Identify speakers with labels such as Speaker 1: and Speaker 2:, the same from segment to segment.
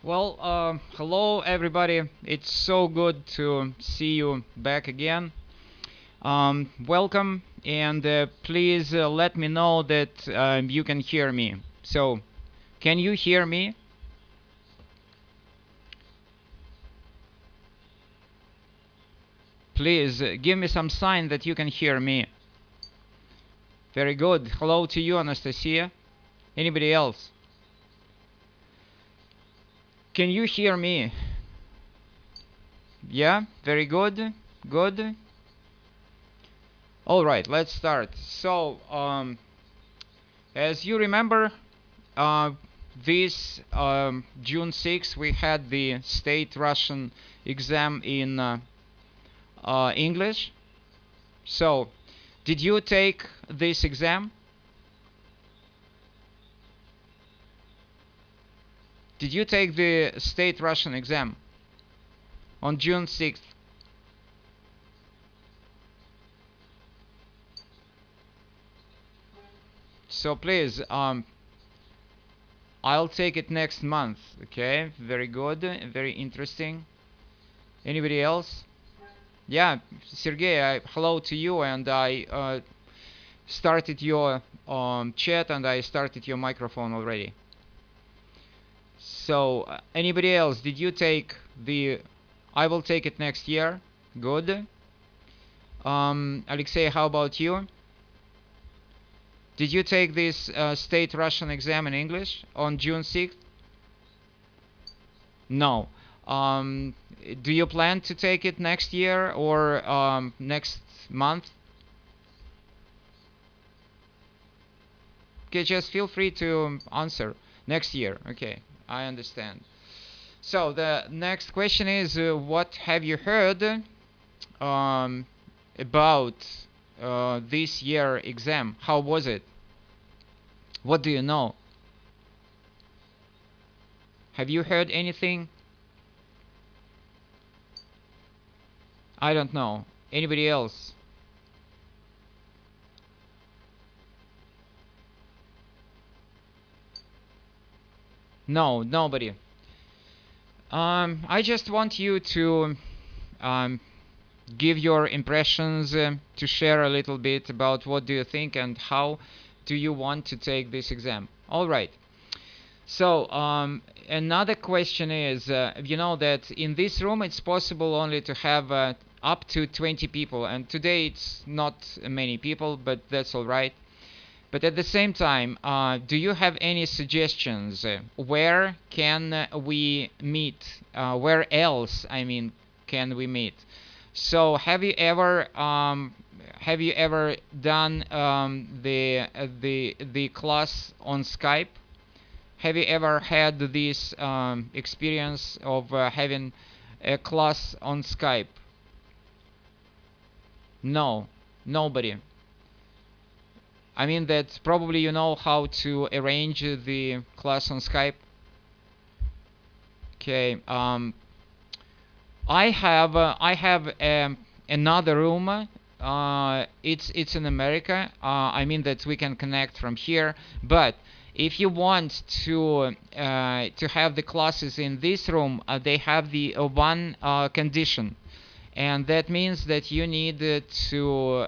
Speaker 1: Well, hello everybody. It's so good to see you back again. Welcome, and please let me know that you can hear me. So, can you hear me? Please give me some sign that you can hear me. Very good. Hello to you, Anastasia. Anybody else? Can you hear me? Yeah, very good. Good. All right, let's start. So, as you remember, Uh, this June 6th, we had the state Russian exam in English. So, did you take this exam? Did you take the state Russian exam on June 6th? So please, I'll take it next month. Okay, very good, very interesting. Anybody else? Yeah, Sergey, hello to you, and I started your chat and I started your microphone already. So, anybody else? Did you take the? I will take it next year. Good. Alexei, how about you? Did you take this state Russian exam in English on June 6th? No. Um, do you plan to take it next year or next month? Okay, just feel free to answer next year. Okay, I understand. So the next question is, what have you heard about this year exam? How was it? What do you know? Have you heard anything? I don't know. Anybody else? No, nobody. I just want you to um, give your impressions, to share a little bit about what do you think and how do you want to take this exam. All right. So, another question is, you know that in this room it's possible only to have up to 20 people, and today it's not many people, but that's all right. But at the same time, do you have any suggestions? Where can we meet? Where else, I mean, can we meet? So, have you ever done the class on Skype? Have you ever had this experience of having a class on Skype? No, nobody. I mean that probably you know how to arrange the class on Skype. Okay. I have another room. It's in America. I mean that we can connect from here. But if you want to have the classes in this room, they have the one condition, and that means that you need to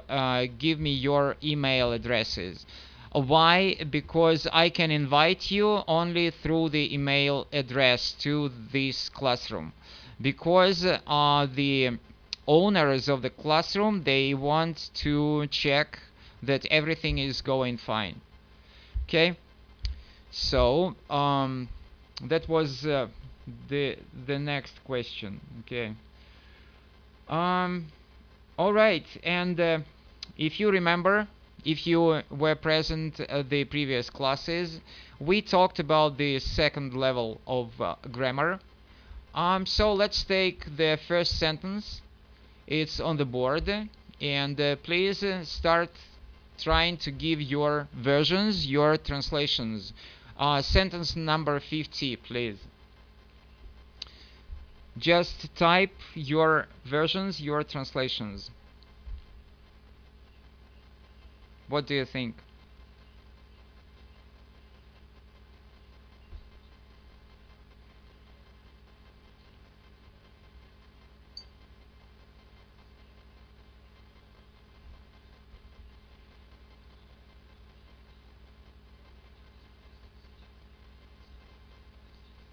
Speaker 1: give me your email addresses. Why? Because I can invite you only through the email address to this classroom. Because the owners of the classroom, they want to check that everything is going fine. Okay? So, that was the next question. Okay. Um, all right, and if you remember, if you were present at the previous classes, we talked about the second level of grammar. So let's take the first sentence. It's on the board, and please start trying to give your versions, your translations. Sentence number 50, please. Just type your versions, your translations. What do you think?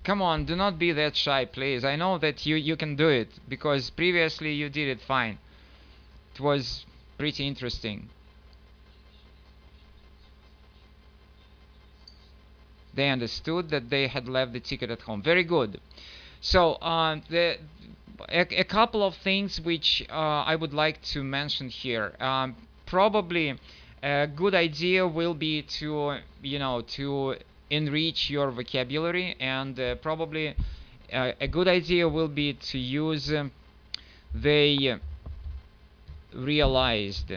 Speaker 1: Come on, do not be that shy, please. I know that you can do it, because previously you did it fine. It was pretty interesting. They understood that they had left the ticket at home. Very good. So a couple of things which I would like to mention here. Probably a good idea will be to to enrich your vocabulary, and probably a good idea will be to use they realized.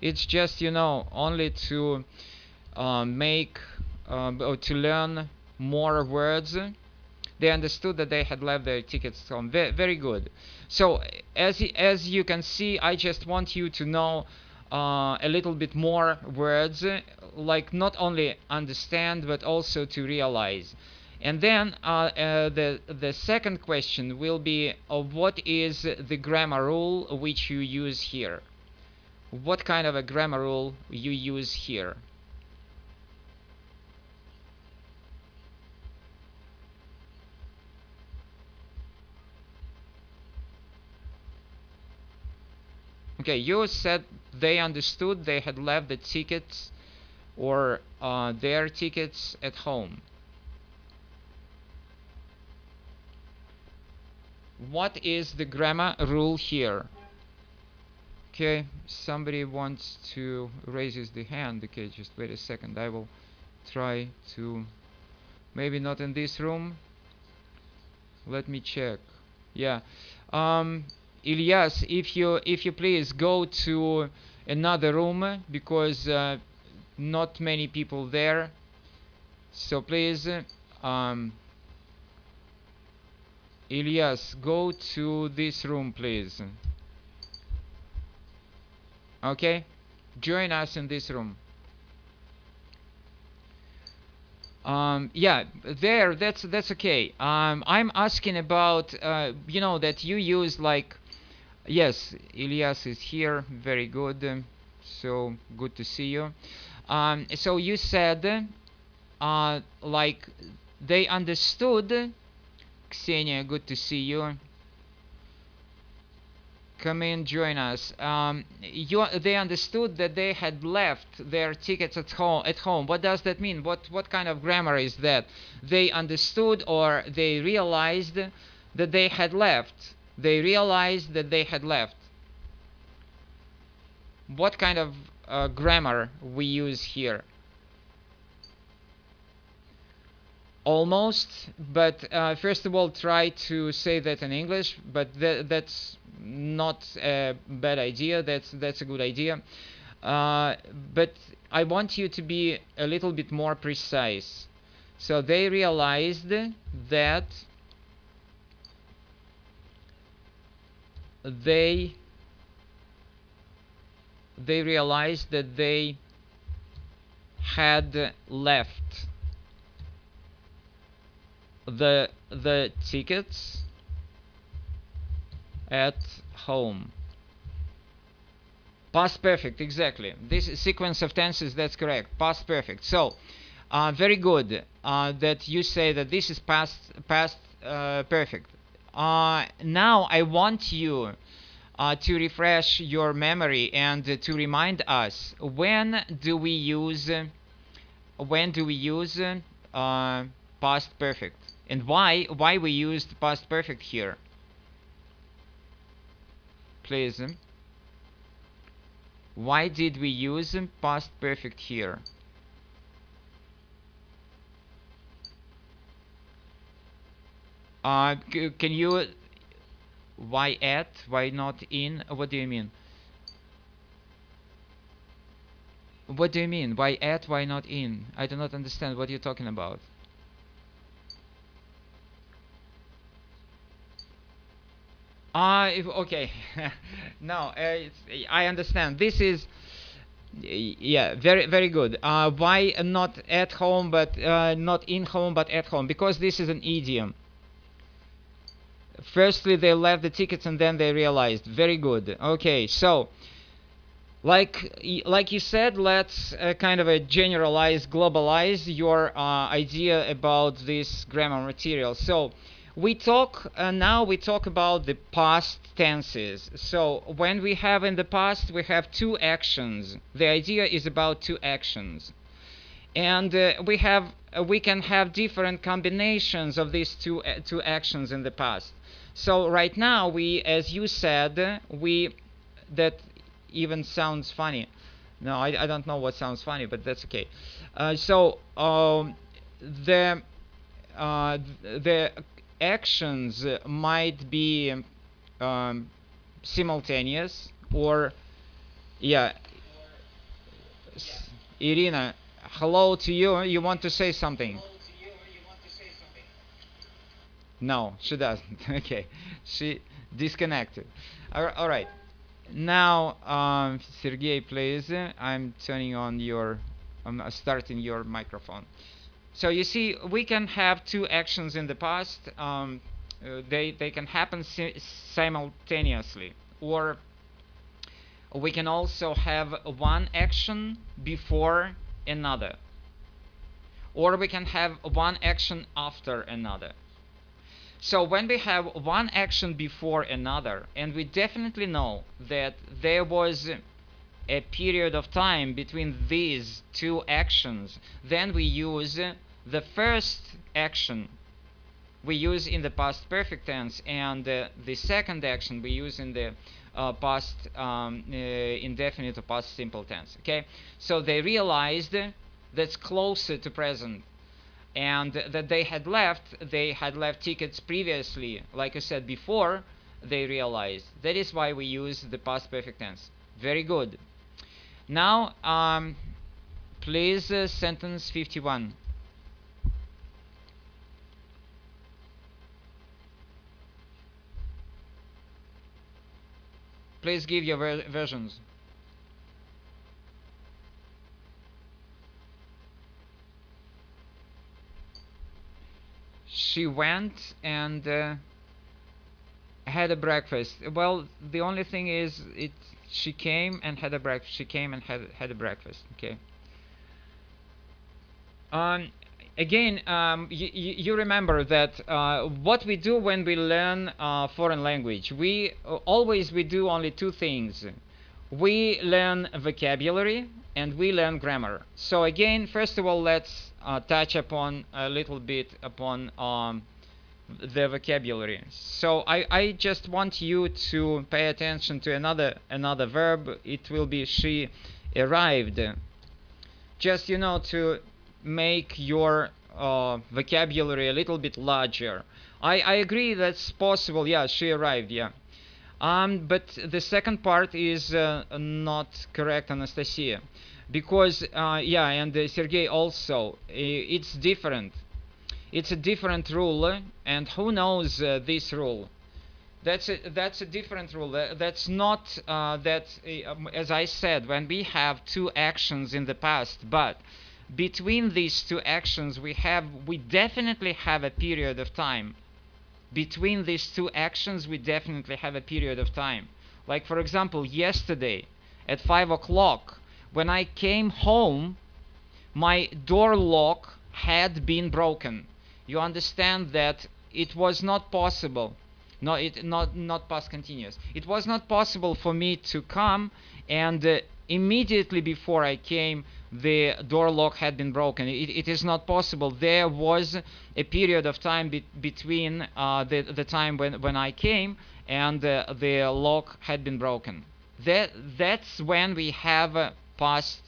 Speaker 1: It's just only to make or to learn more words. They understood that they had left their tickets home. Very good. So as you can see, I just want you to know a little bit more words, like not only understand but also to realize. And then the second question will be, what is the grammar rule which you use here? What kind of a grammar rule you use here? Okay, you said they understood they had left the tickets or their tickets at home. What is the grammar rule here? Okay, somebody wants to raises the hand. Okay, just wait a second. I will try to. Maybe not in this room. Let me check. Yeah. Ilyas, if you please go to another room, because not many people there. So please, Ilyas, go to this room, please. Okay, join us in this room. Yeah, there. That's okay. I'm asking about that you use like. Yes, Ilyas is here. Very good. So good to see you. So you said like they understood. Ksenia, good to see you. Come in, join us. They understood that they had left their tickets at home. What does that mean? What kind of grammar is that? They understood, or they realized that they had left. They realized that they had left. What kind of grammar we use here? Almost, but first of all, try to say that in English. But that's not a bad idea. That's a good idea. But I want you to be a little bit more precise. So they realized that they realized that they had left the tickets at home. Past perfect, exactly. This sequence of tenses, that's correct. Past perfect. So very good that you say that this is past perfect. Now I want you to refresh your memory and to remind us, when do we use past perfect, and why we used past perfect here? Please. Why did we use past perfect here? Can you? Why at? Why not in? What do you mean? What do you mean? Why at? Why not in? I do not understand what you're talking about. Okay. No, I understand. This is, yeah, very good. Why not at home, but not in home, but at home? Because this is an idiom. Firstly, they left the tickets and then they realized. Very good. Okay, so Like you said, let's kind of generalize, globalize your idea about this grammar material. So we talk now we talk about the past tenses. So when we have in the past, we have two actions. The idea is about two actions, and we can have different combinations of these two actions in the past. So right now, we, as you said, that even sounds funny. No, I don't know what sounds funny, but that's okay. The the actions might be simultaneous, or yeah. Irina, hello to you. You want to say something? No, she doesn't. Okay, she disconnected. All right. Now, Sergey, please. I'm turning on your. I'm starting your microphone. So you see, we can have two actions in the past. They can happen simultaneously, or we can also have one action before another, or we can have one action after another. So when we have one action before another, and we definitely know that there was a period of time between these two actions, then we use the first action we use in the past perfect tense, and the second action we use in the past indefinite or past simple tense. Okay, so they realized that's closer to present, and that they had left tickets previously, like I said before. They realized. That is why we use the past perfect tense. Very good. Now, please, sentence 51. Please give your versions. She went and had a breakfast. Well, the only thing is, she came and had a breakfast. She came and had a breakfast. Okay. Again, you remember that what we do when we learn foreign language, we do only two things. We learn vocabulary and we learn grammar. So again, first of all, let's touch upon a little bit upon the vocabulary. So I just want you to pay attention to another verb. It will be she arrived. Just, to make your vocabulary a little bit larger. I agree that's possible. Yeah, she arrived. Yeah. But the second part is not correct, Anastasia, because yeah, and Sergey also. It's different. It's a different rule, and who knows this rule? That's a different rule. That's not as I said, when we have two actions in the past, but between these two actions we definitely have a period of time. Between these two actions we definitely have a period of time. Like, for example, yesterday at 5 o'clock, when I came home, my door lock had been broken. You understand that it was not possible. No, not past continuous. It was not possible for me to come, and immediately before I came, the door lock had been broken. It is not possible. There was a period of time between the time when I came and the lock had been broken. That's when we have past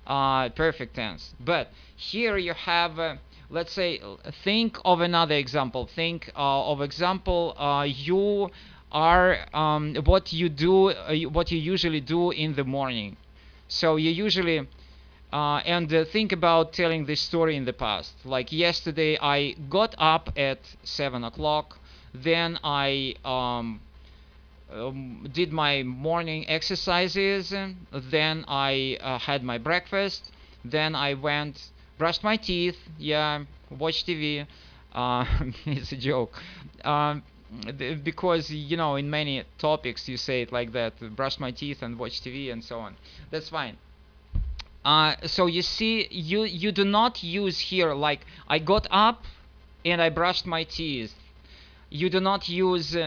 Speaker 1: perfect tense. But here you have, let's say, think of another example. Think of example, you are what you usually do in the morning. So you usually and think about telling this story in the past. Like yesterday, I got up at 7 o'clock. Then I did my morning exercises. Then I had my breakfast. Then I went, brushed my teeth. Yeah, watched TV. It's a joke. because you know in many topics you say it like that, brush my teeth and watch TV and so on. That's fine. So you see, you do not use here like I got up and I brushed my teeth. You do not use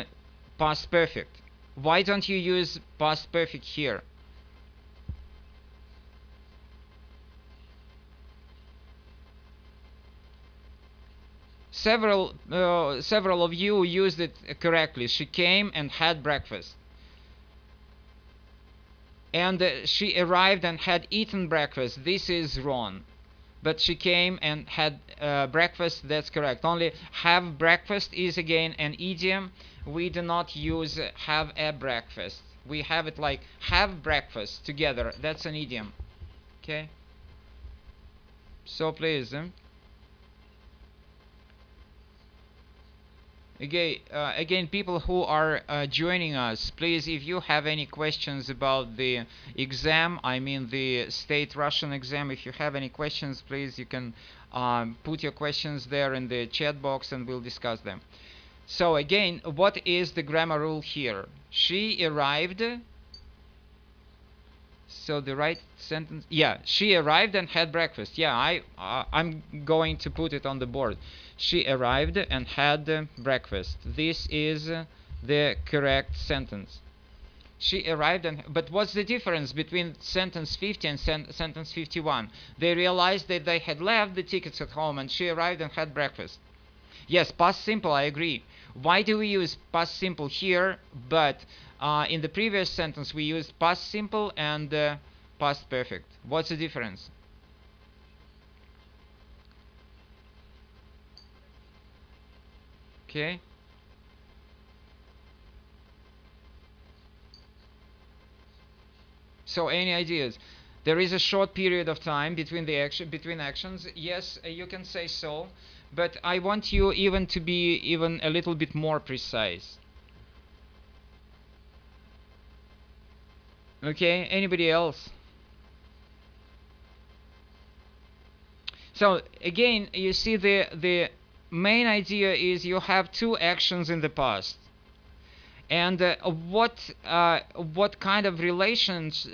Speaker 1: past perfect. Why don't you use past perfect here? Several of you used it correctly. She came and had breakfast. And she arrived and had eaten breakfast. This is wrong. But she came and had breakfast. That's correct. Only have breakfast is again an idiom. We do not use have a breakfast. We have it like have breakfast together. That's an idiom. Okay. So please. Again, people who are joining us, please, if you have any questions about the exam, I mean the state Russian exam, if you have any questions, please, you can put your questions there in the chat box and we'll discuss them. So again, what is the grammar rule here? She arrived. So the right sentence, yeah, she arrived and had breakfast. Yeah, I'm going to put it on the board. She arrived and had breakfast. This is the correct sentence. She arrived and, but what's the difference between sentence 50 and sentence 51? They realized that they had left the tickets at home and she arrived and had breakfast. Yes, past simple, I agree. Why do we use past simple here, but in the previous sentence we used past simple and past perfect? What's the difference? Okay. So any ideas? There is a short period of time between between actions. Yes, you can say so, but I want you even to be even a little bit more precise. Okay, anybody else? So again, you see the main idea is you have two actions in the past. And what kind of relations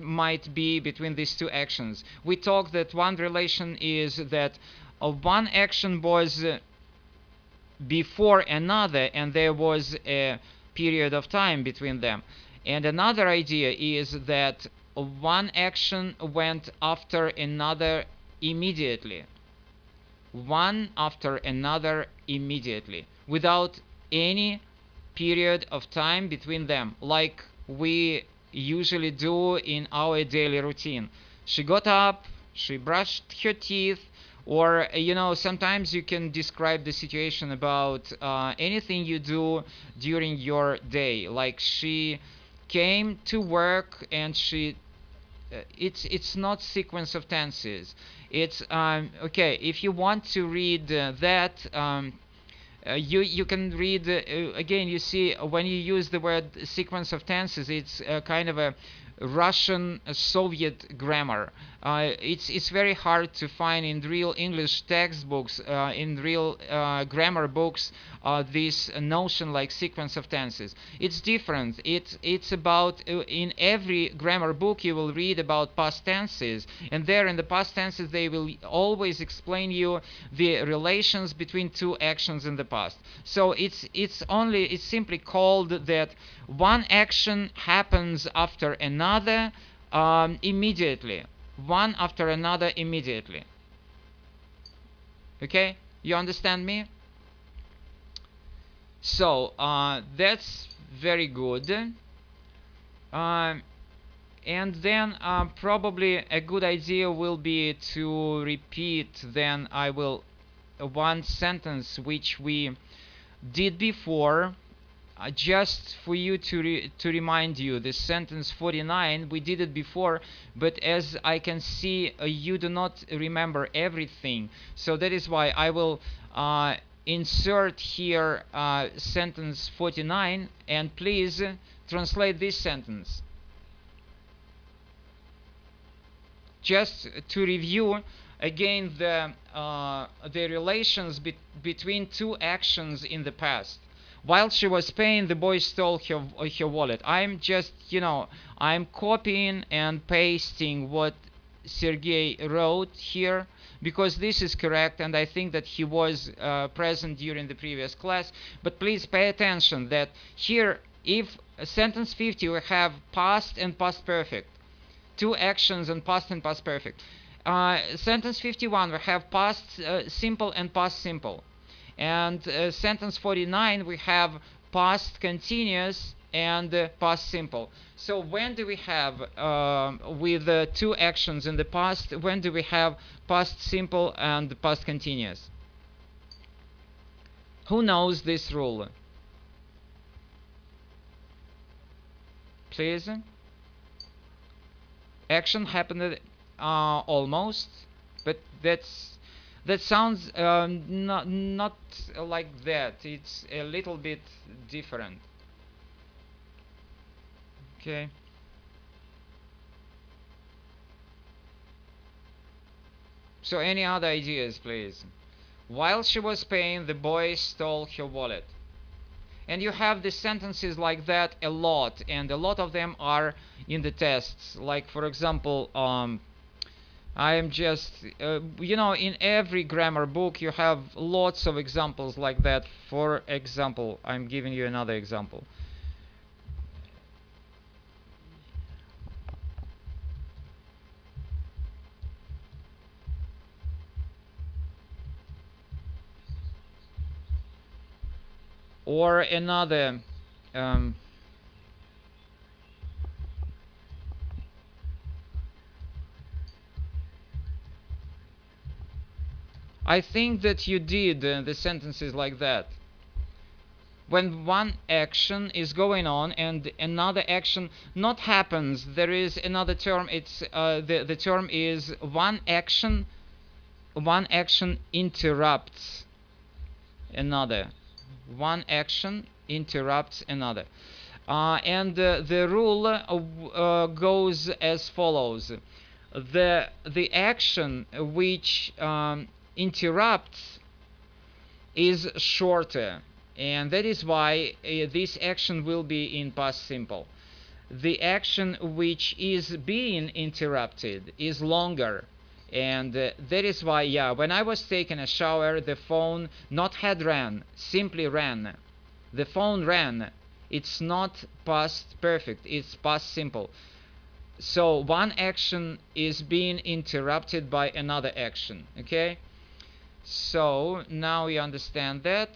Speaker 1: might be between these two actions? We talked that one relation is that one action was before another, and there was a period of time between them. And another idea is that one action went after another immediately. One after another immediately, without any period of time between them, like we usually do in our daily routine. She got up, she brushed her teeth, or you know, sometimes you can describe the situation about anything you do during your day, like she came to work and she it's not sequence of tenses. It's okay, if you want to read that you can read again. You see, when you use the word sequence of tenses, it's kind of a Russian Soviet grammar. It's very hard to find in real English textbooks, in real grammar books, this notion like sequence of tenses. It's different. It's about in every grammar book you will read about past tenses, and there in the past tenses they will always explain you the relations between two actions in the past. So it's simply called that one action happens after another immediately. One after another immediately. Okay? You understand me? So that's very good. And then probably a good idea will be to repeat then I will one sentence which we did before, just for you to remind you. This sentence 49, we did it before, but as I can see you do not remember everything, so that is why I will insert here sentence 49, and please translate this sentence. Just to review again the relations between two actions in the past. While she was paying, the boy stole her wallet. I'm just, I'm copying and pasting what Sergey wrote here, because this is correct, and I think that he was present during the previous class. But please pay attention that here, if sentence 50, we have past and past perfect, two actions and past perfect. Sentence 51, we have past simple and past simple. And sentence 49, we have past continuous and past simple. So when do we have, with two actions in the past, when do we have past simple and past continuous? Who knows this rule? Please. Action happened almost, but that sounds not like that. It's a little bit different. Okay. So any other ideas, please? While she was paying, the boy stole her wallet. And you have the sentences like that a lot, and a lot of them are in the tests. Like, for example, I am just, in every grammar book you have lots of examples like that. For example, I'm giving you another example. Or another, I think that you did the sentences like that. When one action is going on and another action not happens, there is another term. It's the term is one action interrupts another. One action interrupts another. And the rule goes as follows. The action which interrupts is shorter, and that is why this action will be in past simple. The action which is being interrupted is longer, and that is why, when I was taking a shower, the phone not had ran, simply ran. The phone ran. It's not past perfect, it's past simple. So one action is being interrupted by another action. Okay, so now you understand that.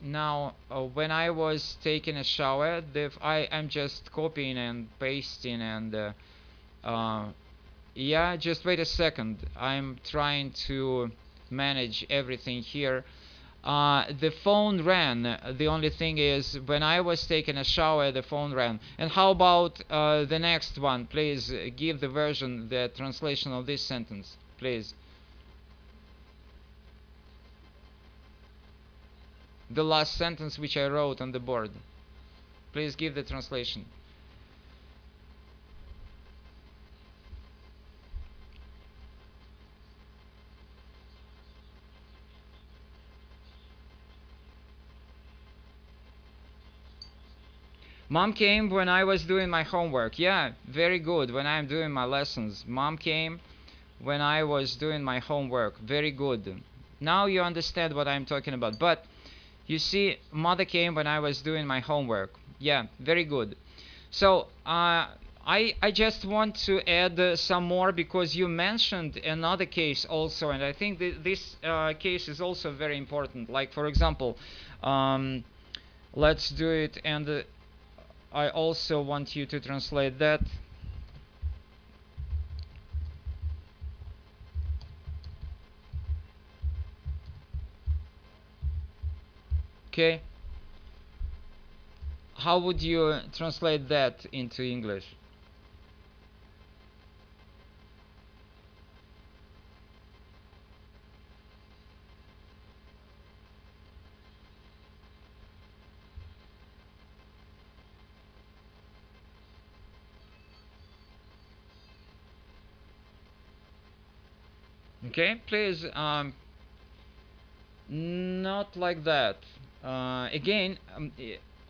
Speaker 1: Now when I was taking a shower, I'm just copying and pasting, and just wait a second, I'm trying to manage everything here. The phone ran. The only thing is, when I was taking a shower, the phone ran. And how about the next one? Please give the version, the translation of this sentence, please. The last sentence which I wrote on the board. Please give the translation. Mom came when I was doing my homework. Yeah, very good. When I'm doing my lessons. Mom came when I was doing my homework. Very good. Now you understand what I'm talking about. But you see, mother came when I was doing my homework. Yeah, very good. So I just want to add some more, because you mentioned another case also, and I think this case is also very important. Like, for example, let's do it, and I also want you to translate that. Okay. How would you translate that into English? Okay, please, not like that. Again,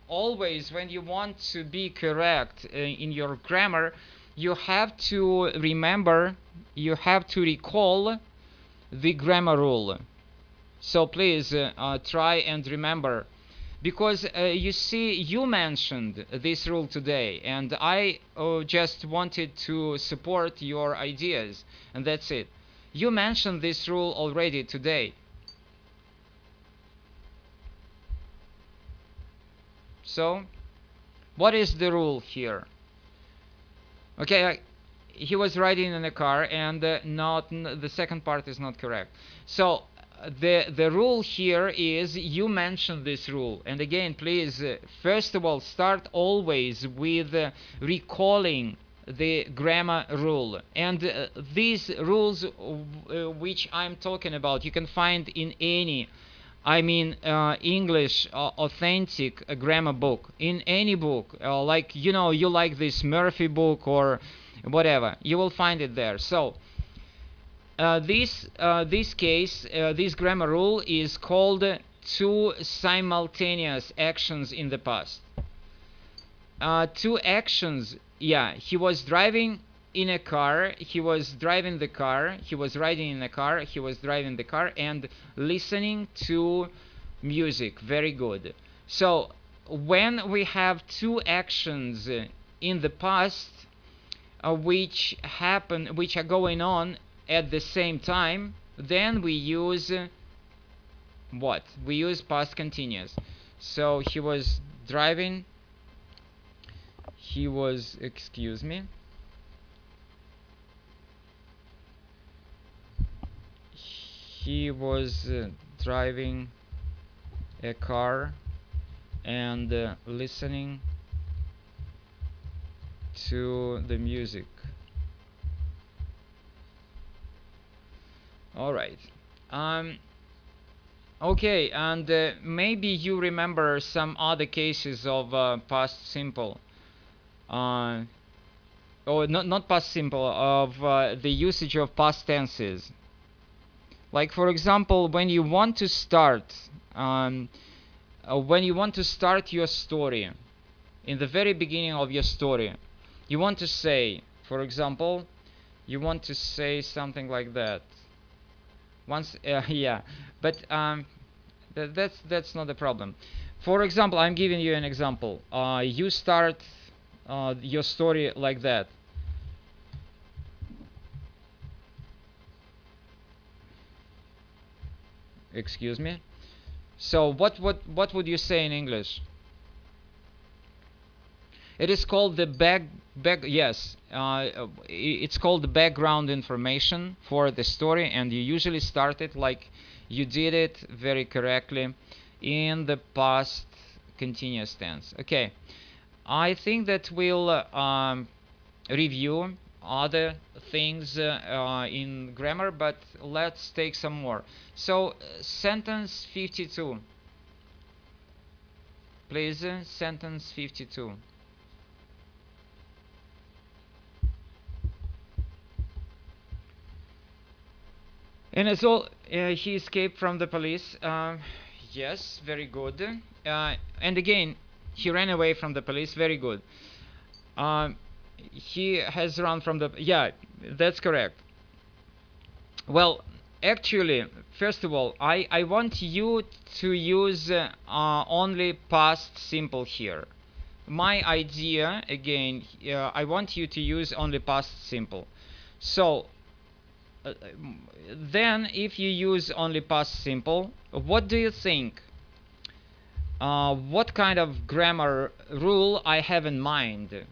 Speaker 1: always when you want to be correct in your grammar, you have to remember, you have to recall the grammar rule. So please try and remember, because you see, you mentioned this rule today, and I just wanted to support your ideas, and that's it. You mentioned this rule already today. So, what is the rule here? Okay, he was riding in a car, and the second part is not correct. So the rule here is, you mentioned this rule, and again, please, first of all, start always with recalling the grammar rule, and these rules which I'm talking about, you can find in any, I mean, English authentic grammar book, in any book, like, you know, you like this Murphy book or whatever, you will find it there. So this case, this grammar rule is called two simultaneous actions in the past. Two actions, yeah, he was driving in a car, he was driving the car, he was riding in a car, he was driving the car, and listening to music. Very good. So when we have two actions in the past which are going on at the same time, then we use what? We use past continuous. So he was driving, he was, excuse me, he was driving a car and listening to the music. All right. Okay, and maybe you remember some other cases of past simple. Or not past simple, of the usage of past tenses. Like, for example, when you want to start your story, in the very beginning of your story, you want to say, for example, you want to say something like that. Once, yeah, but that's not a problem. For example, I'm giving you an example. You start your story like that. Excuse me. So what would you say in English? It is called the yes. It's called the background information for the story, and you usually start it like you did it very correctly in the past continuous tense. Okay, I think that we'll review other things in grammar, but let's take some more. So sentence 52, please. Sentence 52. And as well, he escaped from the police. Yes, very good. And again, he ran away from the police. Very good. He has run from the... Yeah, that's correct. Well, actually, first of all, I want you to use only past simple here. My idea, again, I want you to use only past simple. So, then if you use only past simple, what do you think? What kind of grammar rule I have in mind?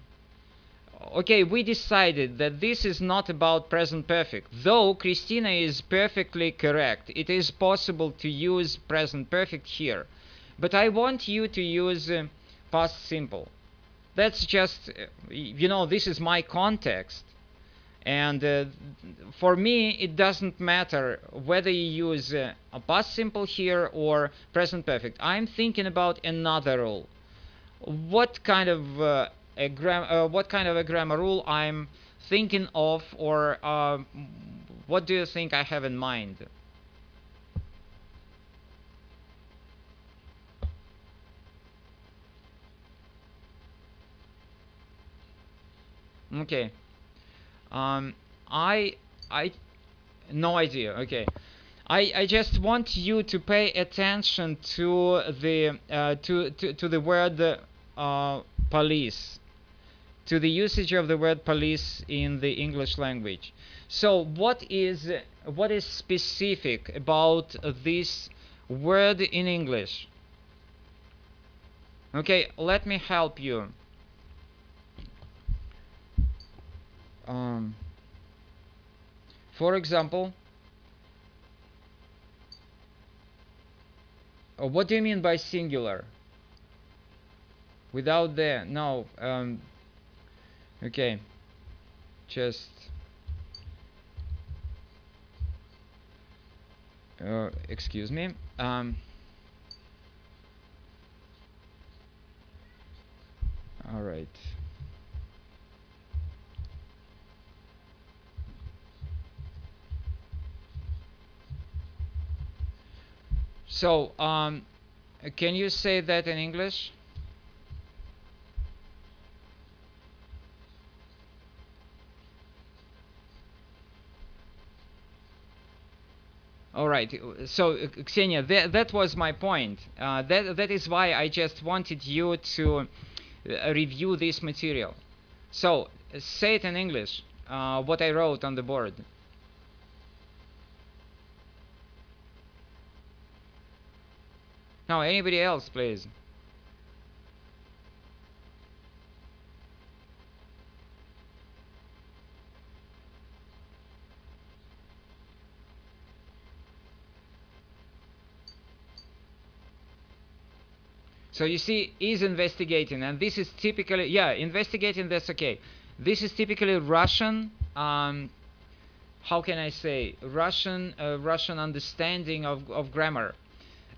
Speaker 1: Okay, we decided that this is not about present perfect. Though Christina is perfectly correct, it is possible to use present perfect here. But I want you to use past simple. That's just, you know, this is my context. And for me, it doesn't matter whether you use a past simple here or present perfect. I'm thinking about another rule. What kind of a grammar rule I'm thinking of, or what do you think I have in mind? Okay. Um, I I no idea. Okay. I just want you to pay attention to the word police, to the usage of the word police in the English language. So what is specific about this word in English? Okay, let me help you. Um, for example, what do you mean by singular? Without the no. Okay, just excuse me. All right. So, can you say that in English? All right. So, Ksenia, that was my point. That is why I just wanted you to review this material. So, say it in English. What I wrote on the board. Now, anybody else, please? So you see, is investigating, and this is typically, yeah, investigating, that's okay. This is typically Russian, how can I say, Russian understanding of grammar.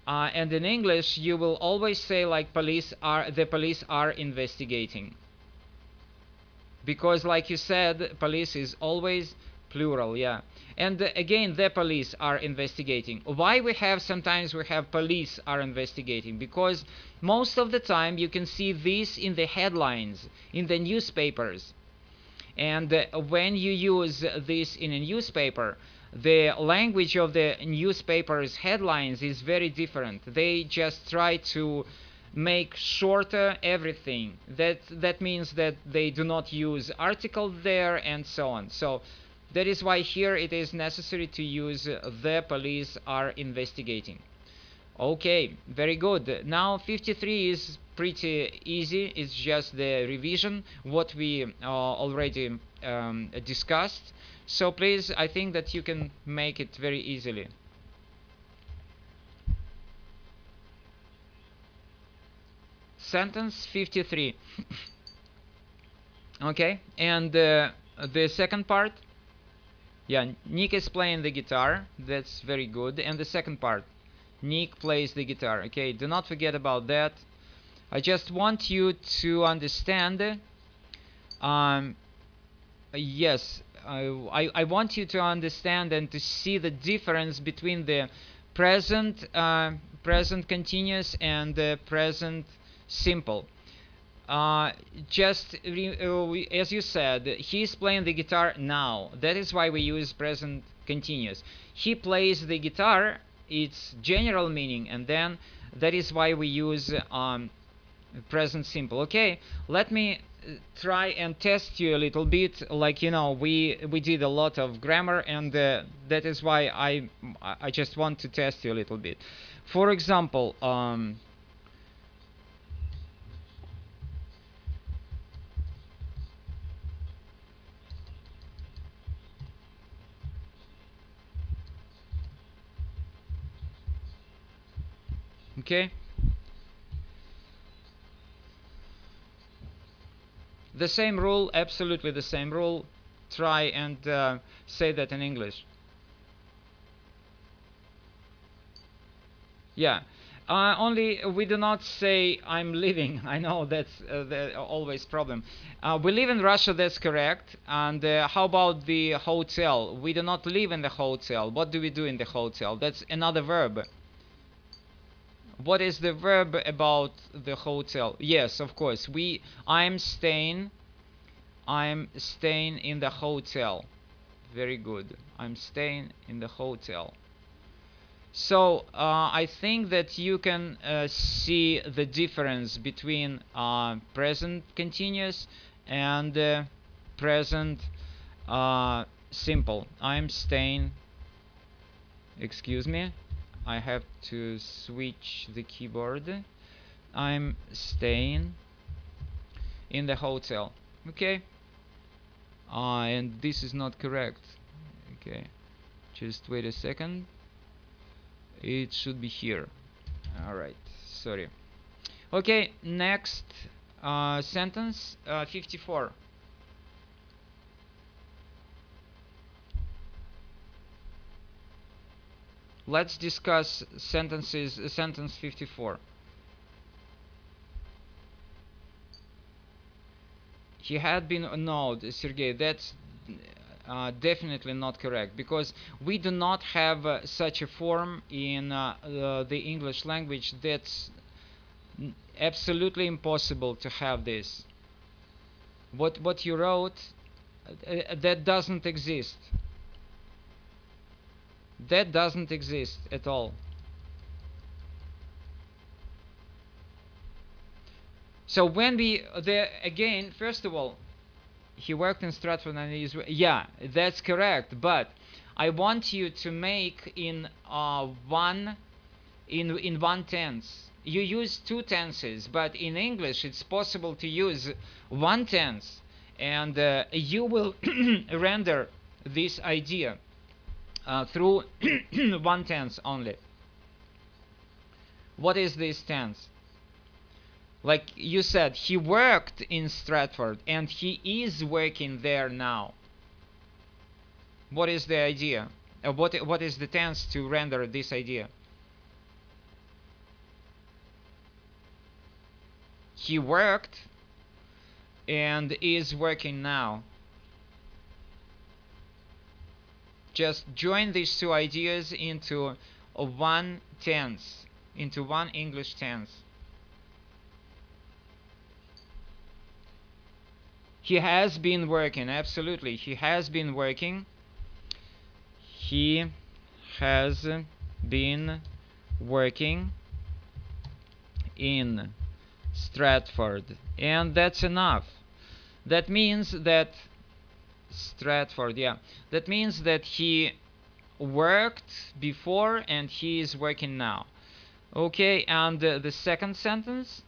Speaker 1: And in English, you will always say like the police are investigating. Because like you said, police is always plural, yeah. And again, the police are investigating. Why sometimes we have police are investigating? Because most of the time you can see this in the headlines, in the newspapers. And when you use this in a newspaper, the language of the newspaper's headlines is very different. They just try to make shorter everything. That means that they do not use article there and so on. So that is why here it is necessary to use the police are investigating. Okay, very good. Now 53 is pretty easy. It's just the revision, what we already discussed. So please, I think that you can make it very easily. Sentence 53. Okay, and the second part? Yeah, Nick is playing the guitar. That's very good. And the second part? Nick plays the guitar. Okay, do not forget about that. I just want you to understand. Yes, I want you to understand and to see the difference between the present continuous and the present simple. As you said, he's playing the guitar now. That is why we use present continuous. He plays the guitar, its general meaning, and then that is why we use present simple. Okay, let me try and test you a little bit. Like, you know, we did a lot of grammar, and that is why I just want to test you a little bit. For example, okay, the same rule, absolutely the same rule. Try and say that in English. Yeah. Only we do not say I'm living. I know that's always problem. We live in Russia, that's correct. And how about the hotel? We do not live in the hotel. What do we do in the hotel? That's another verb. What is the verb about the hotel? Yes, of course. I'm staying I'm staying in the hotel. Very good. I'm staying in the hotel. So I think that you can see the difference between present continuous and present simple. I'm staying. Excuse me. I have to switch the keyboard. I'm staying in the hotel. Okay. And this is not correct. Okay. Just wait a second. It should be here. Alright, sorry. Okay, next sentence, 54. Let's discuss sentence 54. He had been, no, Sergey, that's definitely not correct, because we do not have such a form in the English language. That's absolutely impossible to have this. What you wrote, that doesn't exist. That doesn't exist at all. So when we again, first of all, he worked in Stratford and he's, yeah, that's correct. But I want you to make in one tense. You use two tenses, but in English it's possible to use one tense, and you will render this idea through one tense only. What is this tense? Like you said, he worked in Stratford and he is working there now. What is the idea? What is the tense to render this idea? He worked and is working now. Just join these two ideas into one tense, into one English tense. He has been working, absolutely. He has been working. He has been working in Stratford. And that's enough. That means that Stratford, yeah. That means that he worked before and he is working now. Okay, and the second sentence?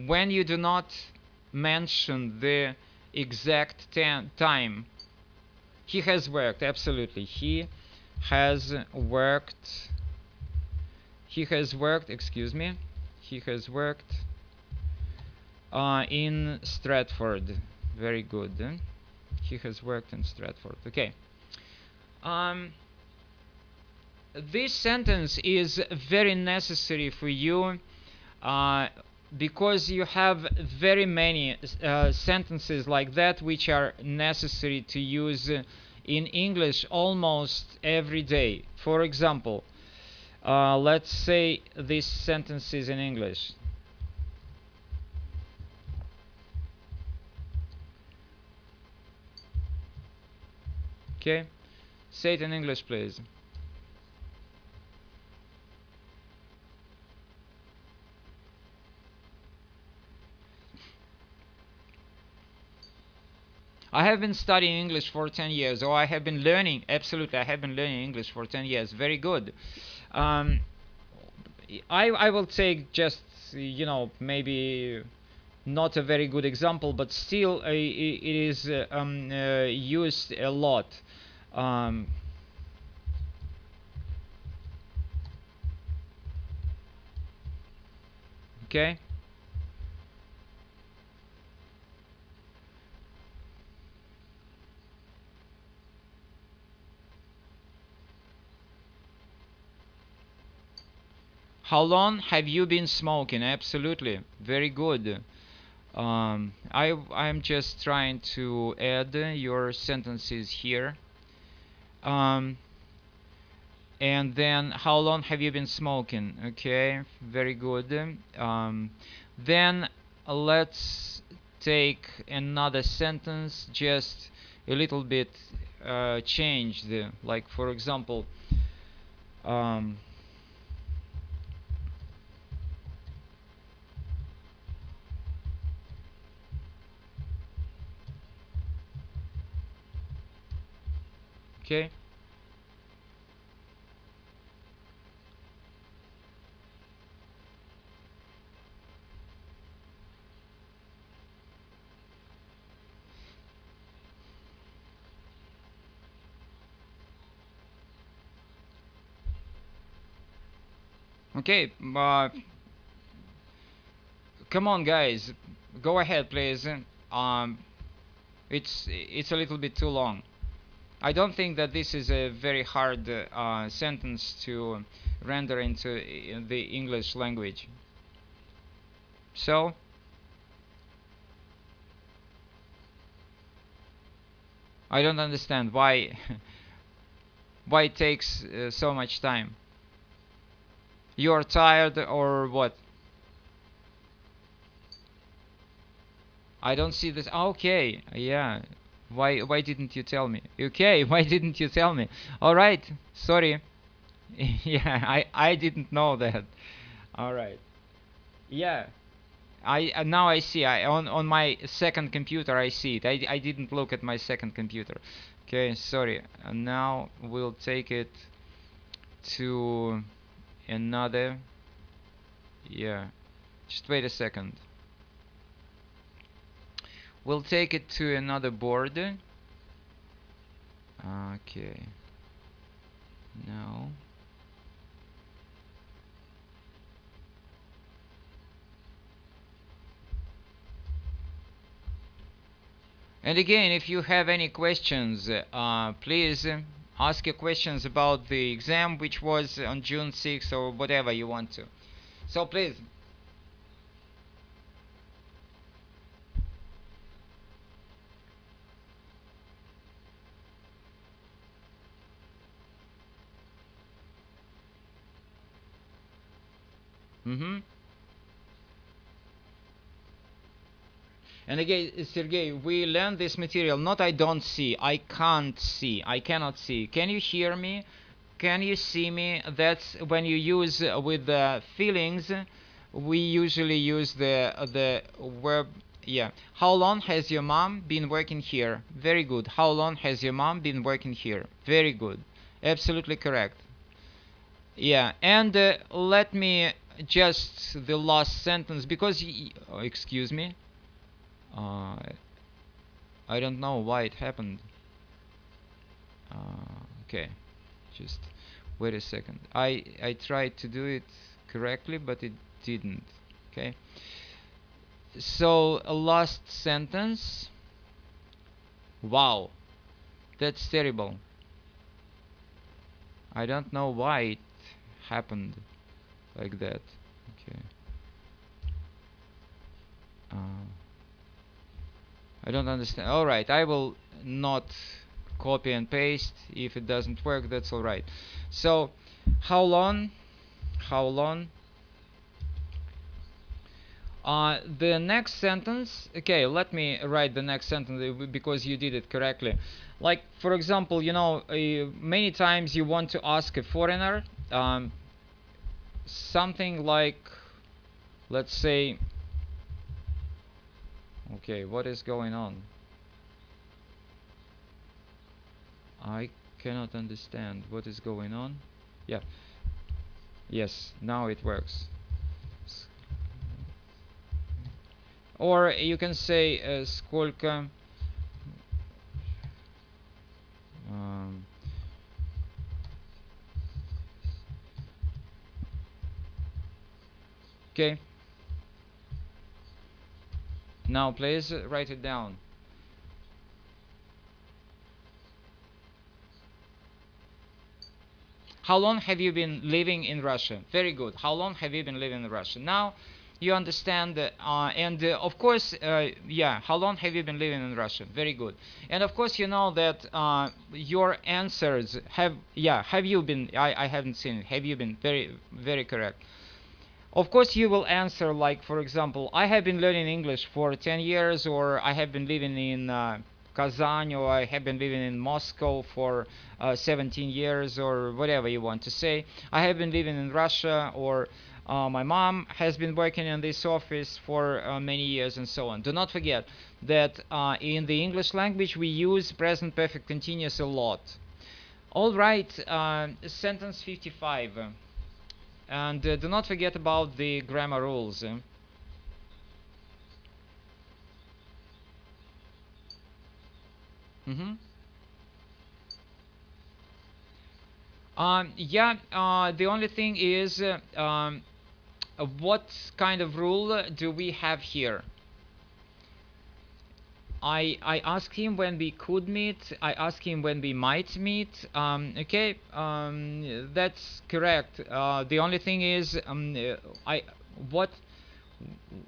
Speaker 1: When you do not mention the exact time, he has worked, absolutely. He has worked, excuse me, he has worked in Stratford. Very good. He has worked in Stratford. Okay. This sentence is very necessary for you because you have very many sentences like that which are necessary to use in English almost every day. For example, let's say this sentence is in English. Okay, say it in English, please. I have been studying English for 10 years, or I have been learning, absolutely, I have been learning English for 10 years. Very good. I will take just, you know, maybe not a very good example, but still it is used a lot. Okay. How long have you been smoking? Absolutely, very good. I'm just trying to add your sentences here. And then, how long have you been smoking? Okay, very good. Then let's take another sentence, just a little bit changed. Like, for example, um, okay. Okay, come on, guys, go ahead, please. Um, it's a little bit too long. I don't think that this is a very hard sentence to render into the English language. So, I don't understand why why it takes so much time. You're tired or what? I don't see this. Okay, yeah. Why didn't you tell me? Okay, why didn't you tell me? All right, sorry. Yeah, I didn't know that. All right. Yeah. I now I see. I on my second computer I see it. I didn't look at my second computer. Okay, sorry. And now we'll take it to another. Yeah. Just wait a second. We'll take it to another board. Okay. Now. And again, if you have any questions, please ask your questions about the exam, which was on June 6th, or whatever you want to. So please. Mm-hmm. And again, Sergey, we learn this material. Not I don't see, I can't see, I cannot see. Can you hear me? Can you see me? That's when you use with the feelings. We usually use the verb. Yeah. How long has your mom been working here? Very good. How long has your mom been working here? Very good. Absolutely correct. Yeah. And let me just the last sentence because excuse me. Uh, I don't know why it happened. Okay, just wait a second. I tried to do it correctly, but it didn't. Okay. So a last sentence. Wow, that's terrible. I don't know why it happened like that. Okay. Uh, I don't understand. All right, I will not copy and paste. If it doesn't work, that's all right. So, how long? How long? The next sentence. Okay, let me write the next sentence because you did it correctly. Like, for example, many times you want to ask a foreigner something like, let's say, okay, what is going on? I cannot understand what is going on. Yeah. Yes, now it works. Or you can say сколько okay. Now please write it down. How long have you been living in Russia? Very good. How long have you been living in Russia? Now You understand? And of course, yeah. How long have you been living in Russia? Very good. And of course, you know that your answers have. Yeah. Have you been? I haven't seen it. Have you been? Very correct. Of course, you will answer like, for example, I have been learning English for 10 years, or I have been living in Kazan, or I have been living in Moscow for 17 years, or whatever you want to say. I have been living in Russia, or my mom has been working in this office for many years, and so on. Do not forget that in the English language we use present perfect continuous a lot. All right, sentence 55. And do not forget about the grammar rules. Mm-hmm. Yeah, the only thing is what kind of rule do we have here? I asked him when we could meet. I asked him when we might meet. Okay, that's correct. The only thing is, I what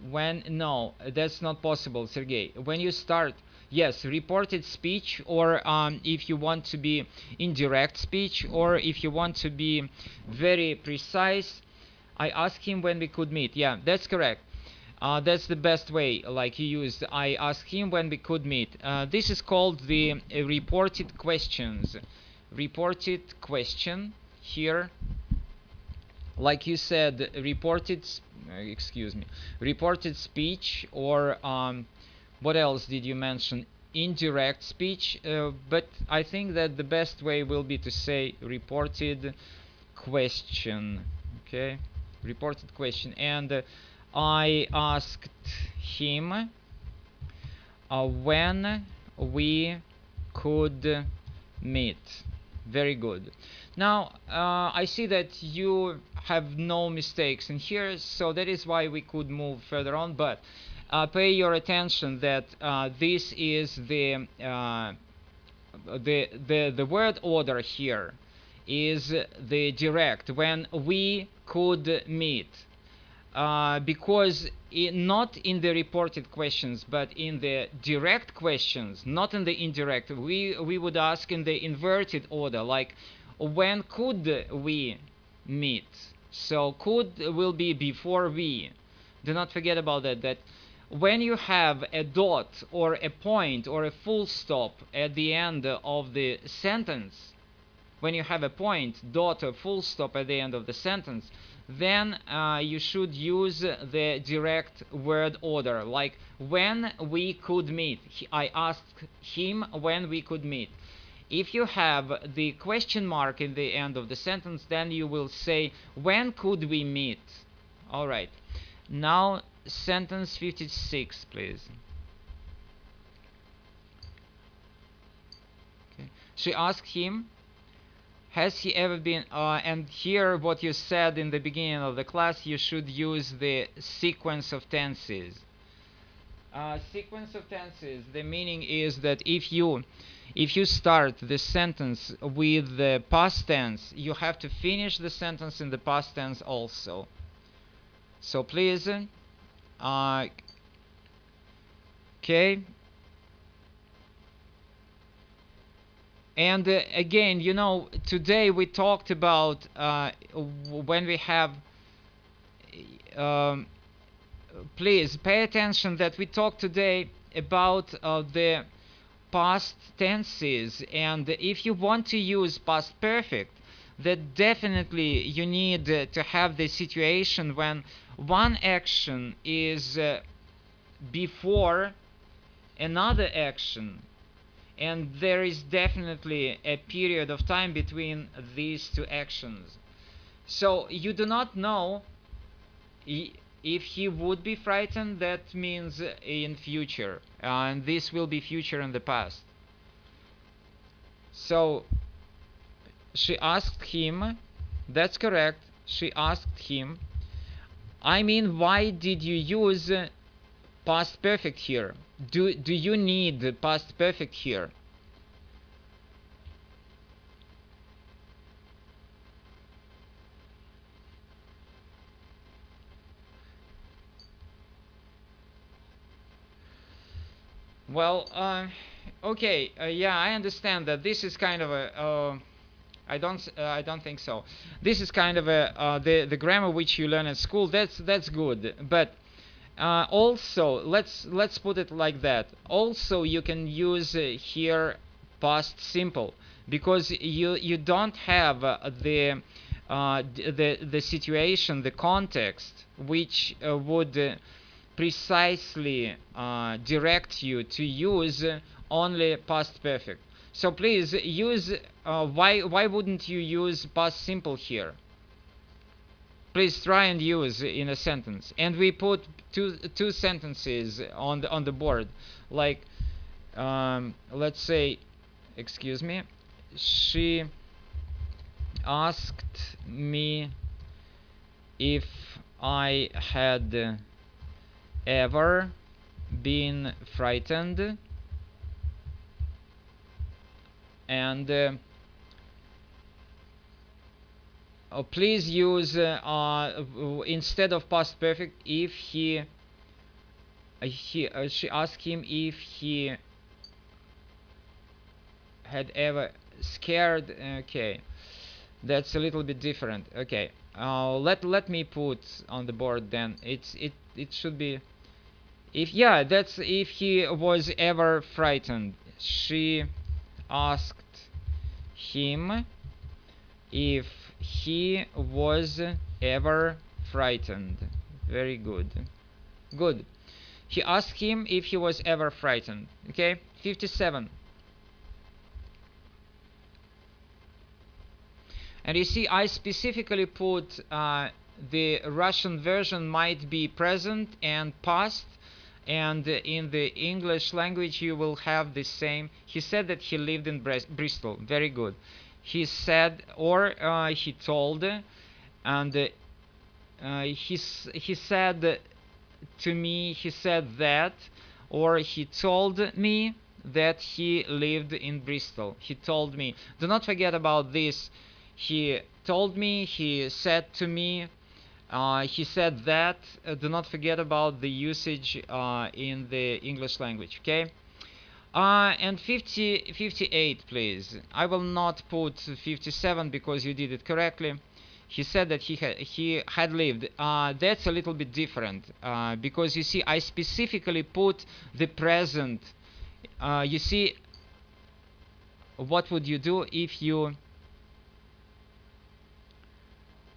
Speaker 1: when no, that's not possible, Sergey. When you start, yes, reported speech, or if you want to be indirect speech, or if you want to be very precise, I asked him when we could meet. Yeah, that's correct. That's the best way, like you used. I asked him when we could meet. This is called the reported questions. Reported question here, like you said, reported, excuse me, reported speech, or what else did you mention? Indirect speech, but I think that the best way will be to say reported question. Okay, reported question. And I asked him when we could meet. Very good. Now, I see that you have no mistakes in here, so that is why we could move further on. But pay your attention that this is the word order here is the direct, when we could meet. Because not in the reported questions, but in the direct questions, not in the indirect, we would ask in the inverted order, like when could we meet. So could will be before we. Do not forget about that. That when you have a dot or a point or a full stop at the end of the sentence, when you have a point, dot, or full stop at the end of the sentence, then you should use the direct word order, like when we could meet. I asked him when we could meet. If you have the question mark in the end of the sentence, then you will say when could we meet. All right. Now sentence 56, please. Okay. She asked him, has he ever been, and here what you said in the beginning of the class, you should use the sequence of tenses. Sequence of tenses, the meaning is that if you start the sentence with the past tense, you have to finish the sentence in the past tense also. So please, okay. And again, you know, today we talked about when we have, um, please pay attention that we talked today about the past tenses, and if you want to use past perfect, that definitely you need to have the situation when one action is before another action, and there is definitely a period of time between these two actions. So you do not know if he would be frightened. That means in future, and this will be future in the past. So she asked him, that's correct, she asked him, I mean, why did you use past perfect here? Do you need past perfect here? Well, okay, yeah, I understand that this is kind of a. I don't think so. This is kind of a the grammar which you learn at school. That's good, but also let's put it like that. Also, you can use here past simple because you don't have the situation, the context which would precisely direct you to use only past perfect. So please use why wouldn't you use past simple here? Please try and use in a sentence. And we put two sentences on the board. Like let's say, excuse me, she asked me if I had ever been frightened, and please use instead of past perfect if she asked him if he had ever scared. Okay, that's a little bit different. Okay, let me put on the board then. It should be if, yeah, that's if he was ever frightened. She asked him if he was ever frightened. Very good. Good. He asked him if he was ever frightened. Okay, 57. And you see, I specifically put the Russian version might be present and past, and in the English language you will have the same. He said that he lived in Bristol. Very good. He said, or he told, and he said to me, he said that, or he told me that he lived in Bristol. He told me. Do not forget about this. He told me, he said to me, he said that. Do not forget about the usage in the English language, okay? And 58, please. I will not put 57 because you did it correctly. He said that he had lived. That's a little bit different because you see, I specifically put the present. You see, what would you do if you?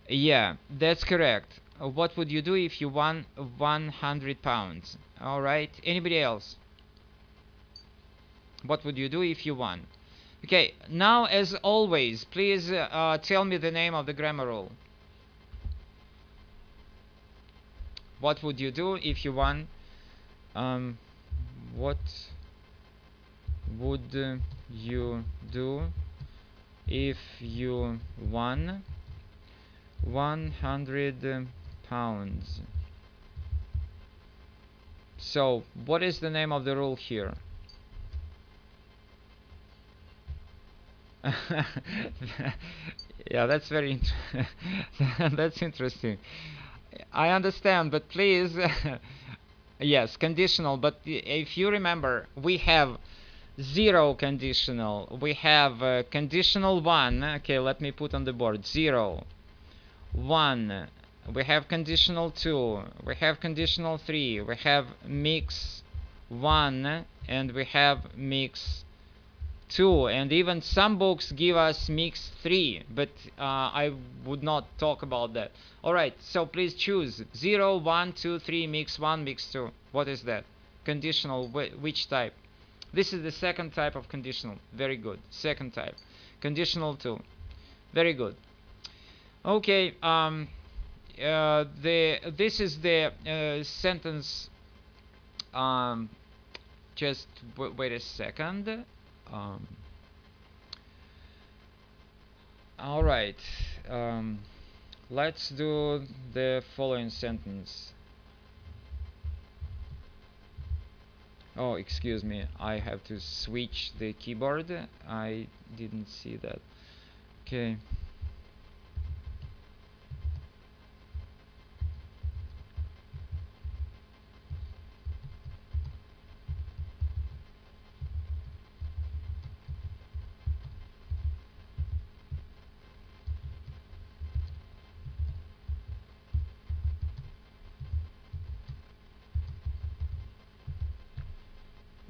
Speaker 1: Yeah, that's correct. What would you do if you won 100 pounds? All right. Anybody else? What would you do if you won? Okay, now as always, please tell me the name of the grammar rule. What would you do if you won? What would you do if you won 100 pounds? So, what is the name of the rule here? Yeah, that's very that's interesting. I understand, but please, yes, conditional. But if you remember, we have zero conditional. We have conditional one. Okay, let me put on the board 0, 1. We have conditional 2. We have conditional 3. We have mix 1, and we have mix 2, and even some books give us mix 3, but I would not talk about that. Alright, so please choose 0, 1, 2, 3, mix 1, mix 2. What is that? Conditional, which type? This is the second type of conditional. Very good. Second type. Conditional 2. Very good. Okay, this is the sentence. Just wait a second. All right. Let's do the following sentence. Oh, excuse me. I have to switch the keyboard. I didn't see that. Okay.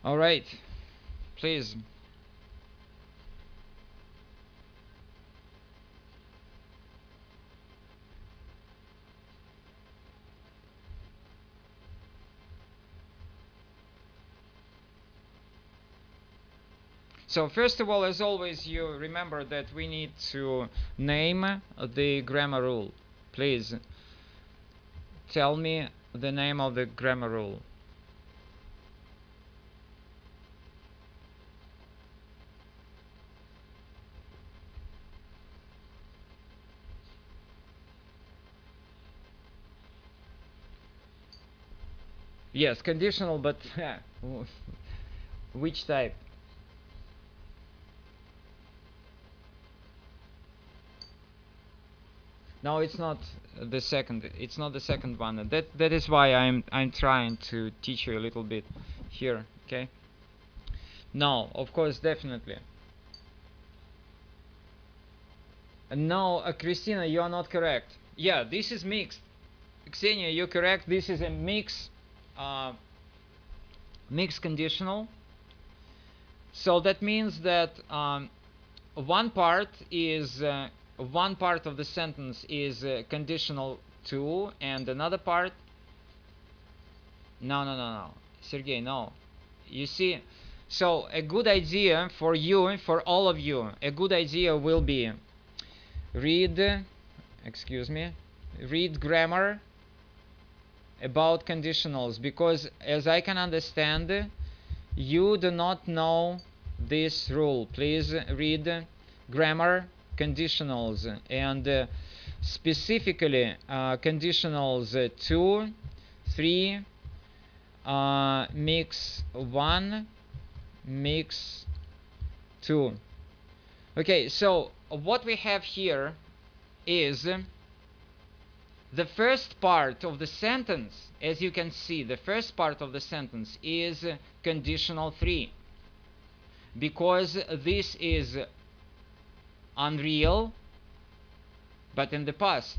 Speaker 1: All right, please. So first of all, as always, you remember that we need to name the grammar rule. Please tell me the name of the grammar rule. Yes, conditional, but which type? No, it's not the second. It's not the second one. That is why I'm trying to teach you a little bit here. Okay. No, of course, definitely. No, Christina, you are not correct. Yeah, this is mixed. Xenia, you're correct. This is a uh, mixed conditional. So that means that one part of the sentence is conditional to, and another part. No, Sergey, no. You see, so a good idea for you, for all of you, a good idea will be read, excuse me, read grammar about conditionals, because as I can understand, you do not know this rule. Please read grammar conditionals, and specifically conditionals 2, 3, mix 1, mix 2. Okay, so what we have here is the first part of the sentence. As you can see, the first part of the sentence is conditional 3, because this is unreal but in the past.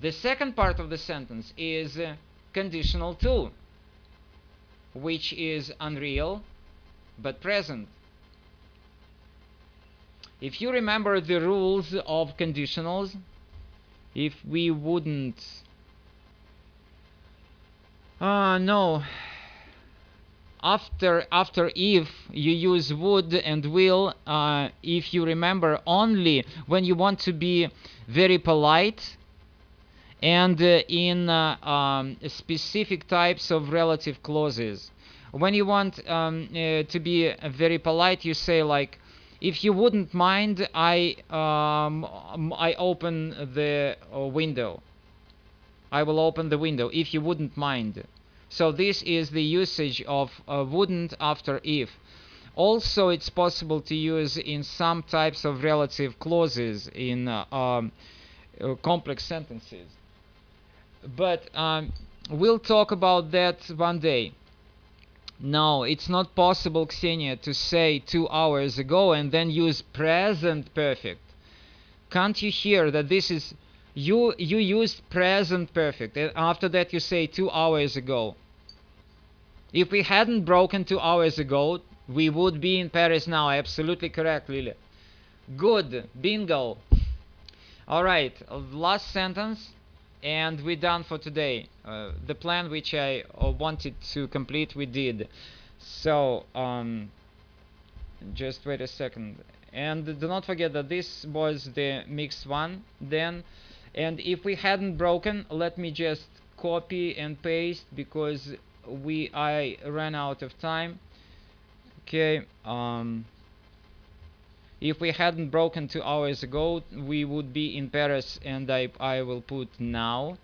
Speaker 1: The second part of the sentence is conditional 2, which is unreal but present. If you remember the rules of conditionals, if we wouldn't no, after if you use would and will, if you remember, only when you want to be very polite and in specific types of relative clauses. When you want to be very polite, you say like, if you wouldn't mind, I open the window. I will open the window if you wouldn't mind. So this is the usage of wouldn't after if. Also, it's possible to use in some types of relative clauses in complex sentences. But we'll talk about that one day. No, it's not possible, Ksenia, to say 2 hours ago and then use present perfect. Can't you hear that this is you used present perfect, and after that you say 2 hours ago. If we hadn't broken 2 hours ago, we would be in Paris now. Absolutely correct, Lily. Good, bingo. All right, last sentence, and we're done for today. The plan which I wanted to complete, we did. So just wait a second, and do not forget that this was the mixed one then. And if we hadn't broken, let me just copy and paste, because I ran out of time. Okay, if we hadn't broken 2 hours ago, we would be in Paris, and I will put now.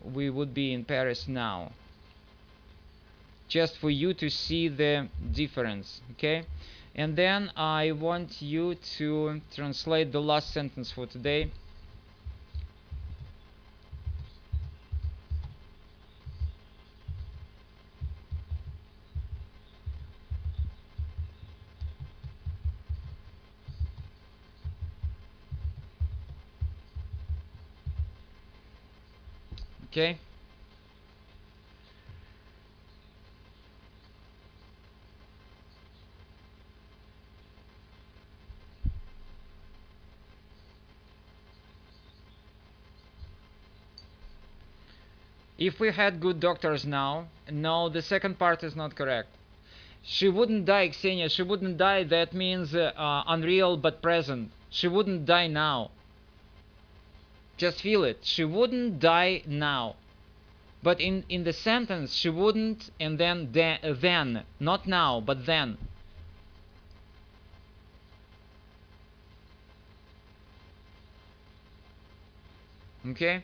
Speaker 1: We would be in Paris now, just for you to see the difference. Okay, and then I want you to translate the last sentence for today. Okay. If we had good doctors now, no, the second part is not correct. She wouldn't die, Ksenia, she wouldn't die. That means unreal but present. She wouldn't die now. Just feel it. She wouldn't die now. But in the sentence, she wouldn't, and then, not now, but then. Okay?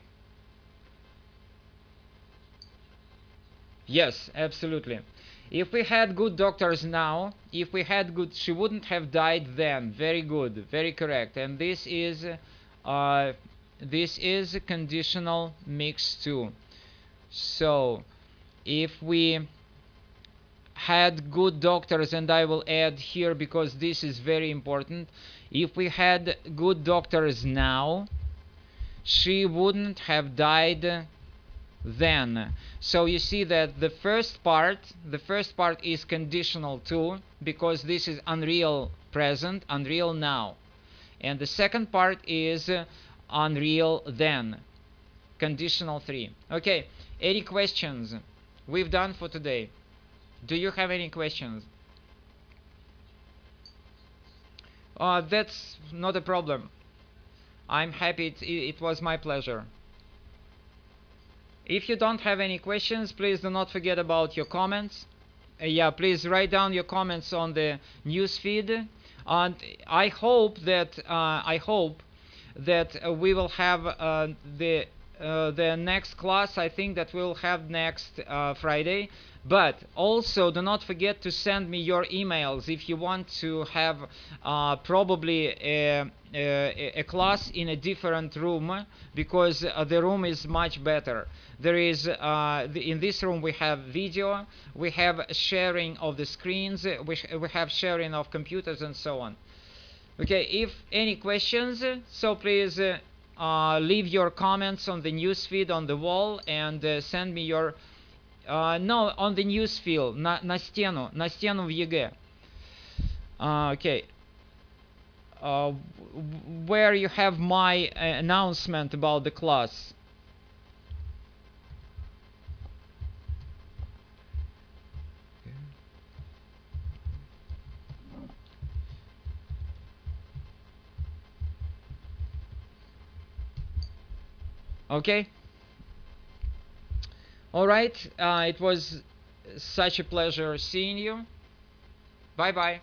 Speaker 1: Yes, absolutely. If we had good doctors now, if we had good, she wouldn't have died then. Very good, very correct. And this is conditional mix 2. So, if we had good doctors, and I will add here because this is very important, if we had good doctors now, she wouldn't have died then. So you see that the first part is conditional too, because this is unreal present, unreal now. And the second part is unreal then, conditional 3. Okay, any questions? We've done for today. Do you have any questions? That's not a problem. I'm happy. It was my pleasure. If you don't have any questions, please do not forget about your comments. Yeah, please write down your comments on the news feed. And I hope that we will have the next class. I think that we'll have next Friday. But also do not forget to send me your emails if you want to have probably a class in a different room, because the room is much better. There is in this room we have video, we have sharing of the screens, we have sharing of computers and so on. Okay, if any questions, so please leave your comments on the newsfeed on the wall, and send me your no, on the newsfeed, на стену в ЕГЭ. Okay, where you have my announcement about the class. Okay. All right. It was such a pleasure seeing you. Bye bye.